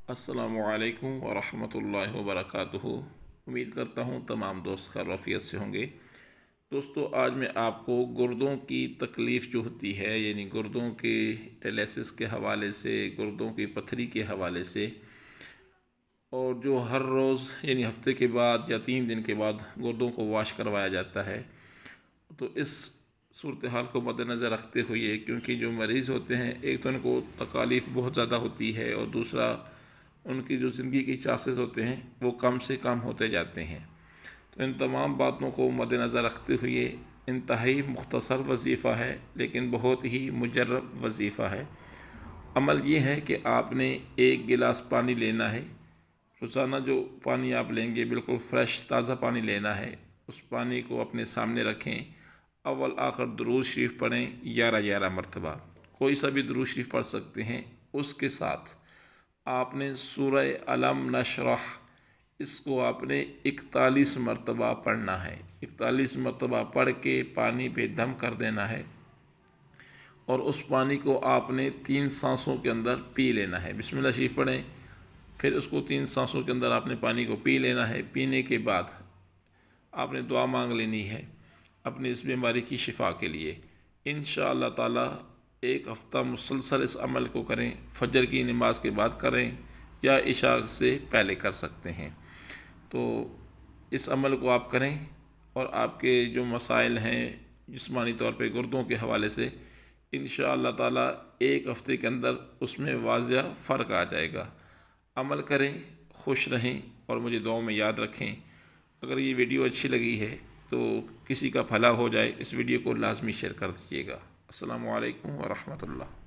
السلام علیکم ورحمۃ اللہ وبرکاتہ۔ امید کرتا ہوں تمام دوست خیر وافیت سے ہوں گے۔ دوستو، آج میں آپ کو گردوں کی تکلیف جو ہوتی ہے، یعنی گردوں کے ڈائلسس کے حوالے سے، گردوں کی پتھری کے حوالے سے، اور جو ہر روز یعنی ہفتے کے بعد یا 3 دن کے بعد گردوں کو واش کروایا جاتا ہے، تو اس صورتحال کو مد نظر رکھتے ہوئے، کیونکہ جو مریض ہوتے ہیں، ایک تو ان کو تکالیف بہت زیادہ ہوتی ہے، اور دوسرا ان کی جو زندگی کے چانسز ہوتے ہیں وہ کم سے کم ہوتے جاتے ہیں۔ تو ان تمام باتوں کو مد نظر رکھتے ہوئے انتہائی مختصر وظیفہ ہے، لیکن بہت ہی مجرب وظیفہ ہے۔ عمل یہ ہے کہ آپ نے 1 گلاس پانی لینا ہے۔ روزانہ جو پانی آپ لیں گے بالکل فریش تازہ پانی لینا ہے۔ اس پانی کو اپنے سامنے رکھیں، اول آخر درود شریف پڑھیں 11 مرتبہ، کوئی سا بھی درود شریف پڑھ سکتے ہیں۔ اس کے ساتھ آپ نے سورہ الم نشرح، اس کو آپ نے 41 مرتبہ پڑھنا ہے۔ 41 مرتبہ پڑھ کے پانی پہ دم کر دینا ہے، اور اس پانی کو آپ نے 3 سانسوں کے اندر پی لینا ہے۔ بسم اللہ شریف پڑھیں، پھر اس کو 3 سانسوں کے اندر آپ نے پانی کو پی لینا ہے۔ پینے کے بعد آپ نے دعا مانگ لینی ہے اپنی اس بیماری کی شفا کے لیے۔ انشاءاللہ تعالی 1 ہفتہ مسلسل اس عمل کو کریں، فجر کی نماز کے بعد کریں یا عشاء سے پہلے کر سکتے ہیں۔ تو اس عمل کو آپ کریں، اور آپ کے جو مسائل ہیں جسمانی طور پہ گردوں کے حوالے سے، انشاءاللہ تعالی 1 ہفتے کے اندر اس میں واضح فرق آ جائے گا۔ عمل کریں، خوش رہیں، اور مجھے دعاؤں میں یاد رکھیں۔ اگر یہ ویڈیو اچھی لگی ہے تو کسی کا بھلا ہو جائے، اس ویڈیو کو لازمی شیئر کر دیجیے گا۔ السلام علیکم ورحمۃ اللہ۔